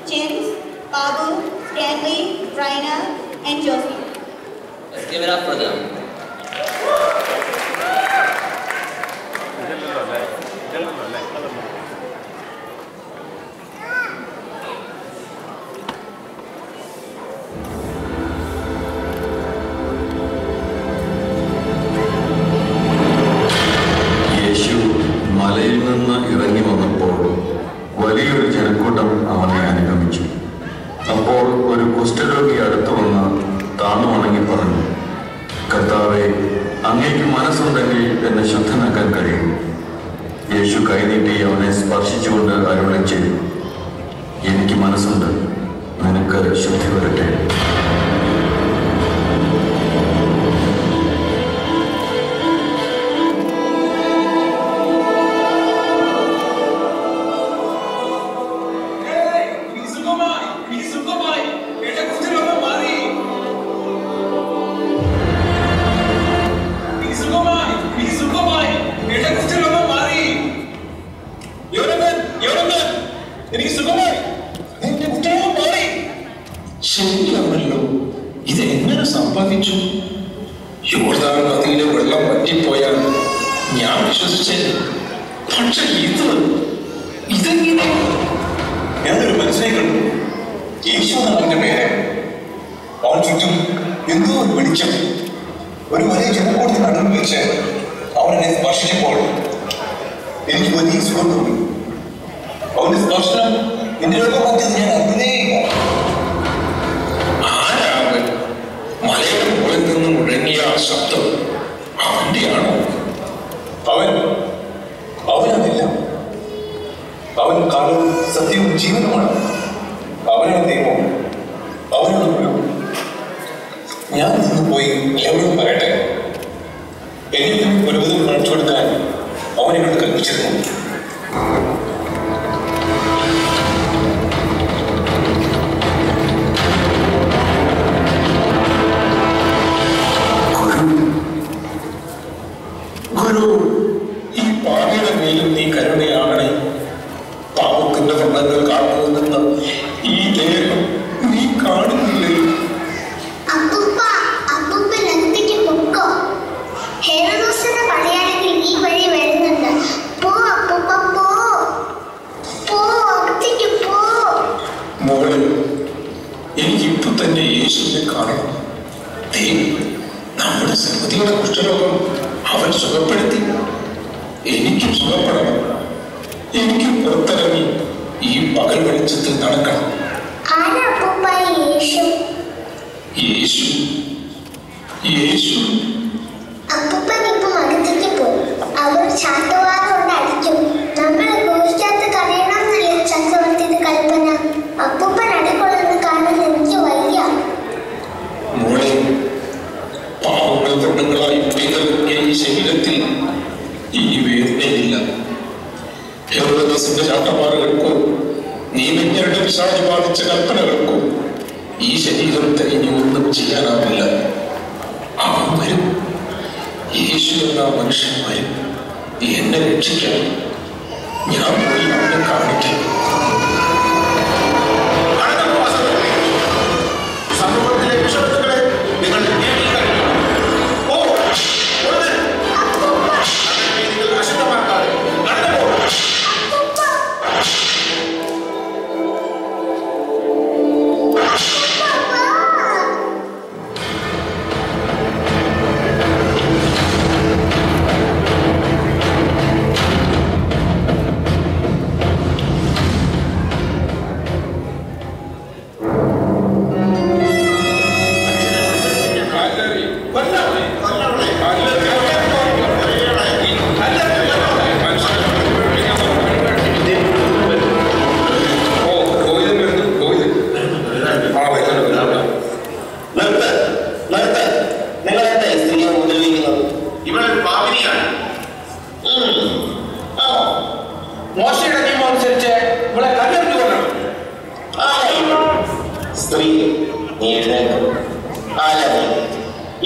James, Babu, Stanley, Raina, and Josie. Let's give it up for them. മലയിൽ നിന്ന് ഇറങ്ങി വന്നപ്പോൾ വലിയൊരു ജനക്കൂട്ടം അവനെ അനുഗമിച്ചു. അപ്പോൾ ഒരു കുഷ്ഠരോഗി അടുത്തു വന്ന് താണു വണങ്ങി പറഞ്ഞു, കർത്താവേ, അങ്ങേക്ക് മനസ്സുണ്ടെങ്കിൽ എന്നെ ശുദ്ധനാക്കാൻ കഴിയും. യേശു കൈനീട്ടി അവനെ സ്പർശിച്ചുകൊണ്ട് അരുളി ചെയ്തു, എനിക്ക് മനസ്സുണ്ട്, നിനക്ക് ശുദ്ധി വരട്ടെ. ശരിയാണല്ലോ, ഇതെങ്ങനെ സംഭവിച്ചു? യോർദാൻ നദിയിലെ വെള്ളം വറ്റിപ്പോയാൽ ഞാൻ വിശ്വസിച്ചത്. പക്ഷെ ഇതെങ്ങനെ? ഞാനൊരു മനുഷ്യനെ കണ്ടു. യേശു അവന്റെ പേര്. അവൻ ചുറ്റും എന്തോ ഒരു വെളിച്ചം. ഒരു വലിയ ജനക്കൂട്ടത്തിന് നടുവിൽ വെച്ച് അവനെ സ്പർശിച്ചപ്പോൾ എനിക്ക് വലിയ സുഖം തോന്നി. അവന്റെ സ്പർശനം എന്റെ രോഗമാറ്റിയത് ഞാൻ അറിഞ്ഞേയില്ല. ആരാവൻ? മലയുടെ മുകളിൽ നിന്ന് മുഴങ്ങിയ ആ ശബ്ദം അവന്റെയാണോ? അവനല്ല. അവൻ കാലവും സത്യവും ജീവനുമാണ്. അവനാണ് ദൈവം. അവനാണ് ഗുരു. ഞാൻ നിന്ന് പോയി എല്ലാവരും പറയട്ടെ. എനിക്കും ഒരു വിധം കാണിച്ചു കൊടുക്കാൻ അവനോട് കൽപ്പിച്ചിരുന്നു. ഗുരു, ഈ പാപിയുടെ മേലും നീ കരുണയാകണേ. പാപത്തിന്റെ വൃണ്ണങ്ങൾ കാണുന്നതെന്ന് ഈ ദേഹം നീ കാണുന്നില്ലേ? ഈ വഴി വരുന്നുണ്ട്. പോ അപ്പൂപ്പ, പോ. മോളെ, എനിക്കിപ്പോ തന്നെ യേശുവിനെ കാണണം. നമ്മുടെ സഹോദരിയുടെ കുഷ്ഠരോഗം അവൻ സുഖപ്പെടുത്തി. എനിക്കും സുഖപ്പെടണം. എനിക്കും പുറത്തിറങ്ങി ഈ പകൽ വെളിച്ചത്തിൽ നടക്കണം. യേശു അപ്പൂപ്പനിപ്പം അകത്തേക്ക് പോകും. അവർ ചാട്ടവാറ കൊണ്ട് അടിക്കും. നമ്മളെ കുറിക്കാത്ത കരയണമെന്നല്ലേ ചക്രവർത്തിയുടെ കൽപ്പന. അപ്പൂപ്പൻ അടികൊള്ളുന്ന കാണാൻ എനിക്ക് വയ്യ. മോളെ, പാവങ്ങൾ വൃണ്ണങ്ങളായി പെയ്തിറങ്ങിയ ഈ ശരീരത്തിൽ ഈ വേദനയില്ല. ഹെരോദസിന്റെ ചാട്ടവാറുകൾക്കോ നീലഞ്ഞരുടെ പിശാച് ബാധിച്ച കൽപ്പനകൾക്കോ ഈ ശരീരം തിരിഞ്ഞു ഒന്നും ചെയ്യാനാവില്ല. അവൻ വരും. യേശു എന്ന മനുഷ്യൻ വരും എന്നെ രക്ഷിക്കാൻ. ഞാൻ പോയി അവനെ കാണിക്കാം. സമൂഹത്തിലെ വിഷമത്തുകളെ നിങ്ങൾ അശുദ്ധമാക്കാതെ നടന്നു പോകും.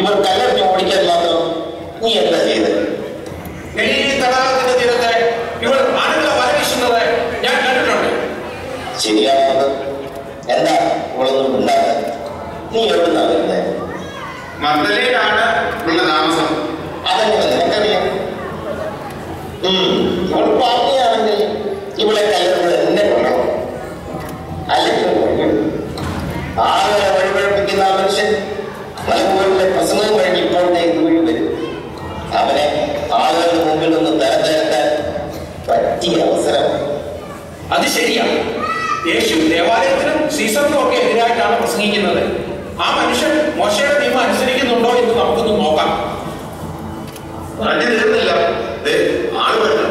ഇവർ കല്ലെറിഞ്ഞ് ഓടിക്കാൻ മാത്രം നീ എന്താ ചെയ്തത്? തടാകത്തിന്റെ തീരത്തെ ഇവർ ആളുകളെ വലവീശുന്നത് ഞാൻ കണ്ടിട്ടുണ്ട്. ശരിയാണത്. എന്താ ഇവളൊന്നും ഉണ്ടാകാൻ? നീ എവിടുന്നാ വരുന്നത്? മർദ്ദലയിലാണ് ഉള്ള താമസം. അതെങ്ങനെ നിനക്കറിയാം? ഇവൾ പറഞ്ഞാണെങ്കിൽ ഇവിടെ കല്ലുന്നത് എന്നെ കൊള്ളണം. അല്ലെങ്കിൽ ആളുകളെ വഴിപഴപ്പിക്കുന്ന ആ മനുഷ്യൻ മലപ്പുറത്തെ പ്രസംഗം കഴിഞ്ഞ് ഇപ്പോഴത്തേക്ക് വീഴ് വരും. അവനെ ആളുകളുടെ മുമ്പിൽ നിന്ന് തരത്തിലെത്താൻ പറ്റിയ അവസരം. അത് ശരിയാണ്. യേശു ദേവാലയത്തിനും സീസറിനും ഒക്കെ എതിരായിട്ടാണ് പ്രസംഗിക്കുന്നത്. ആ മനുഷ്യൻ മോശയുടെ നിയമം അനുസരിക്കുന്നുണ്ടോ എന്ന് നമുക്കൊന്ന് നോക്കാം. അഞ്ച് തീർന്നില്ല, ആള് വരണം.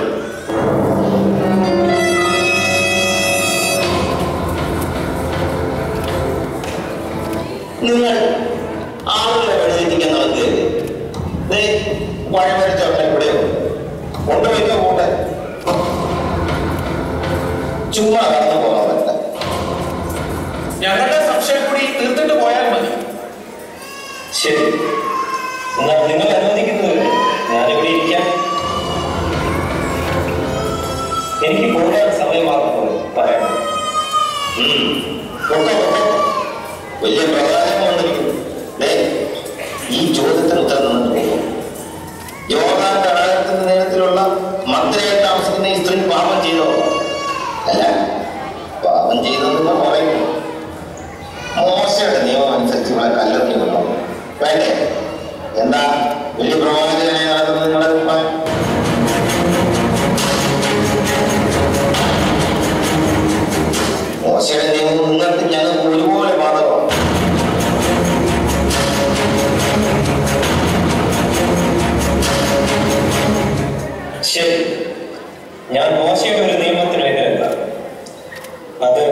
നിങ്ങൾ ആളുകളെ വെളിയെത്തിക്കാൻ നടക്കുകയല്ലേ? വഴിമരിച്ച ഒറ്റ ഇവിടെയോ കൊണ്ടുവയ്ക്കോ പോട്ടെ. ചുമ്മാ കടന്നു പോകാൻ പറ്റില്ല. ഞങ്ങളുടെ സംശയം കൂടി തീർത്തിട്ട് പോയാൽ മതി. ശരി, എന്നാൽ നിങ്ങൾ അനുവദിക്കുന്നത് ഞാനിവിടെ ഇരിക്കാം. എനിക്ക് പോകാൻ സമയമാകുമ്പോൾ പറയണം. വലിയ പ്രകാശം വന്നിരിക്കുന്നു. ഈ ചോദ്യത്തിന് ഉത്തരം തന്നിട്ട് പോകും. യോർദാൻ തടാകത്തിന്റെ നേരത്തിലുള്ള മദ്രയിൽ താമസിക്കുന്ന ഈ സ്ത്രീ പാപം ചെയ്തോ? അല്ല, പാപം ചെയ്തെന്ന് പറയുന്നു. മോശയുടെ നിയമം അനുസരിച്ച് ഇവിടെ കല്ലെറിഞ്ഞു കൊള്ളണം. വേണ്ടേ? എന്താ വലിയ പ്രവാചകനായി നടക്കുന്നത് നിങ്ങളുടെ അഭിപ്രായം? മോശയുടെ നിയമം നിങ്ങൾക്ക് ഞങ്ങൾക്ക് ഒരുപോലെ ബാധകമാണ്. ശരി, ഞാൻ മോശയുടെ ഒരു നിയമത്തിന് എതിരല്ല. അത്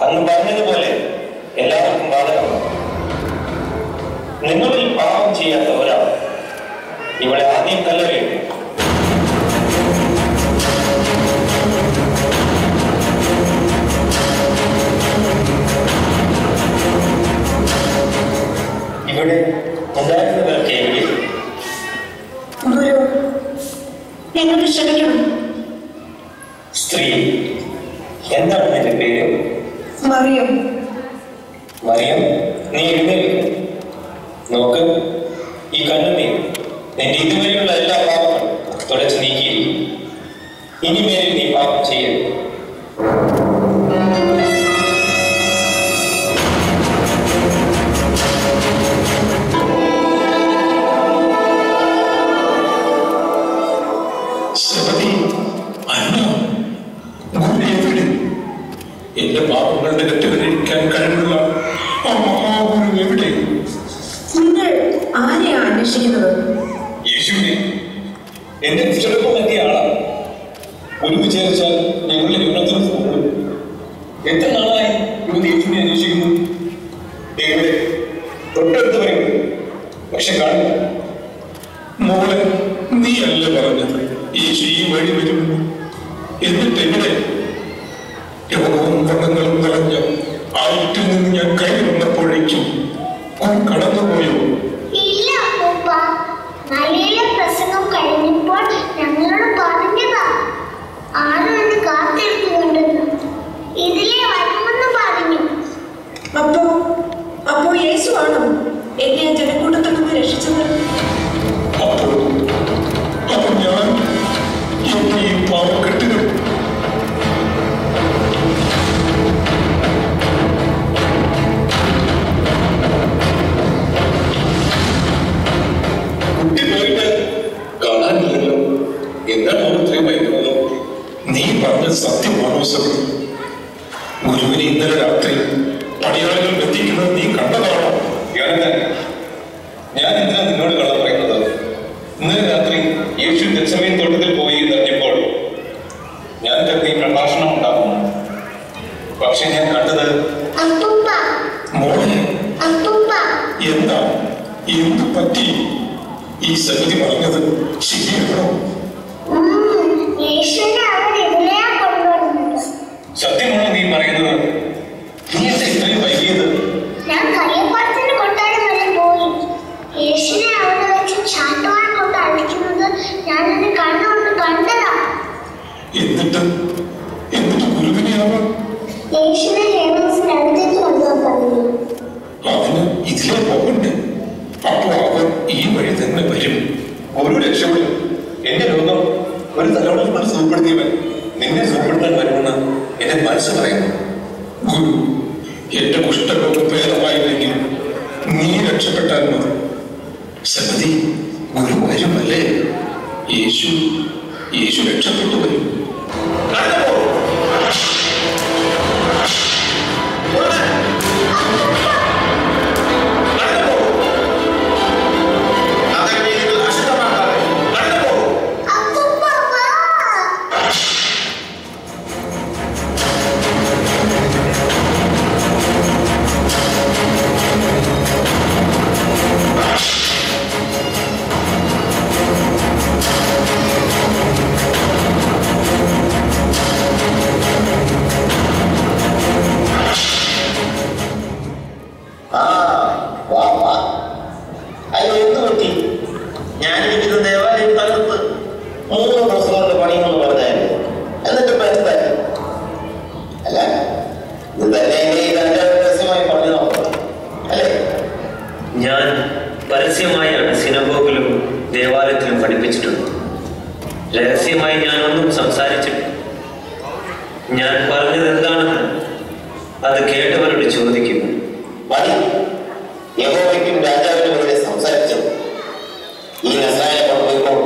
അന്ന് പറഞ്ഞതുപോലെ എല്ലാവർക്കും ബാധകമാണ്. നിങ്ങളിൽ പാപം ചെയ്യാത്ത ഒരാൾ ഇവിടെ ആദ്യം കല്ലെറിയട്ടെ. ഇവിടെ ഉണ്ടായിരുന്നവർക്ക് എങ്കിൽ എന്നോട് ക്ഷമിക്കണം. സ്ത്രീ, എന്താണ് നിന്റെ പേര്? മറിയം. മറിയം, നീ എഴുന്നേൽക്കും. നോക്ക്, ഈ കണ്ണുനീർ നിന്റെ ഇതുവരെയുള്ള എല്ലാ പാപങ്ങളും തുടച്ചു നീക്കിയിരിക്കും. ഇനിമേലിൽ നീ പാപം ചെയ്യരുത്. എന്റെ പാപങ്ങളുടെ തെറ്റുകളിരിക്കാൻ കഴിവുള്ള ആ മഹാഗുരു എവിടെ? നിങ്ങൾ ആരെയാ അന്വേഷിക്കുന്നത്? യേശുവിനെ. എന്റെ കുറ്റം എത്തിയ ആളാണ്. ഒരു വിചാരിച്ചാൽ ഞങ്ങളുടെ യുവനത്തിന് പോകും. എത്ര നാളായി ഇവർ യേശുവിനെ അന്വേഷിക്കുന്നു? എവിടെ? തൊട്ടടുത്ത് വരുന്നു, പക്ഷെ കാണില്ല. മോളെ, നീ അല്ല പറഞ്ഞത് യേശു ഈ വഴി വരുമെന്ന്? എന്നിട്ട് എവിടെ? രോഗവും വ്രണങ്ങളും നിറഞ്ഞ ആറ്റിൽ നിന്ന് ഞാൻ കൈ വന്നപ്പോഴേക്കും അവൻ കടന്നുപോയോ? ഇല്ല അപ്പൂപ്പ, മലയിലെ പ്രസംഗം കഴിഞ്ഞപ്പോൾ ഞങ്ങളോട് പറഞ്ഞതാ ആരും എന്നെ കാത്തിരിക്കുന്നുണ്ടെന്ന്. ഇതിലെ വരുമെന്ന് പറഞ്ഞു. അപ്പോ യേശു ആണോ എന്നെ ജനക്കൂട്ടത്തിൽ നിന്ന് രക്ഷിച്ചത്? അപ്പോൾ ഞാൻ എന്റെ ഈ പാവക്കെട്ടുകൾ കുട്ടി പോയിട്ട് കാണാനില്ലല്ലോ. എന്താണ് ഓരോരുത്തരെയും വൈകുന്നത്? നീ പറഞ്ഞ സത്യമാണോ സത്യം? ഗുരുവിനെ ഇന്നലെ രാത്രി പണിയാളുകൾ എത്തിക്കുന്നത് നീ കണ്ടതാണോ? ഞാൻ എന്തിനാ നിന്നോട് കള്ളം പറയുന്നത്? ഇന്നലെ രാത്രി യേശു ഗെത്സമേൻ തോട്ടത്തിൽ പോയി എന്നറിഞ്ഞപ്പോൾ ഞാൻ കരുതി പ്രഭാഷണം ഉണ്ടാകുന്നു. പക്ഷെ ഞാൻ കണ്ടത് മോളെ. എന്താ എന്ത് പറ്റി? ഈ സമിതി പറഞ്ഞത് ശരിയാണോ? സത്യമാണോ നീ പറയുന്നത്? നീ എന്താ ഇത്രയും വൈകിയത്? ഞാൻ കയ്യപ്പാടത്തിന് കൊണ്ടാടി വരെ പോയി. യേശുവിനെ അവിടെ വെച്ച് ചാട്ടുവാൻ കൊണ്ട് അടിക്കുന്നത് ഞാൻ എന്റെ കണ്ണുകൊണ്ട് കണ്ടതാ. എന്നിട്ട് ഗുരുവിനെ അവർ യേശുവിനെ ഹേമസിന്റെ അടുത്തേക്ക് രക്ഷപ്പെടും. എന്റെ രോഗം ഒരു തലമുറ കൊണ്ട് സുഖപ്പെടുത്തിയവൻ നിന്നെ സുഖപ്പെടുത്താൻ വരുമെന്ന് എന്റെ മനസ്സ് പറയുന്നു. ഗുരു, എന്റെ കുഷ്ഠരോഗം ഭേദമായില്ലെങ്കിൽ നീ രക്ഷപ്പെട്ടാൽ മതി. സമ്മതി, ഗുരു വരുമല്ലേ? യേശു രക്ഷപ്പെട്ടു വരും. ഞാൻ പരസ്യമായാണ് സിനഗോഗിലും ദേവാലയത്തിലും പഠിപ്പിച്ചിട്ടുണ്ട്. രഹസ്യമായി ഞാനൊന്നും സംസാരിച്ചിട്ടില്ല. ഞാൻ പറഞ്ഞത് എന്താണെന്ന് അത് കേട്ടവരോട് ചോദിക്കുന്നു. യഹോവയ്ക്കും രാജാവിനുമെതിരെ സംസാരിച്ചു. ഈ നസ്രായ കൊണ്ടുപോയിക്കോളൂ.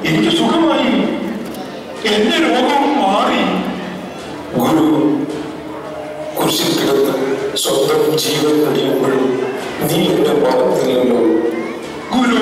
എനിക്ക് സുഖമായി, എന്റെ രോഗം മാറി. ഗുരു, കുരിശിൽ കിടന്ന് സ്വന്തം ജീവൻ കഴിയുമ്പോഴും നീ എന്റെ ഭാഗത്തില്ലല്ലോ. ഗുരു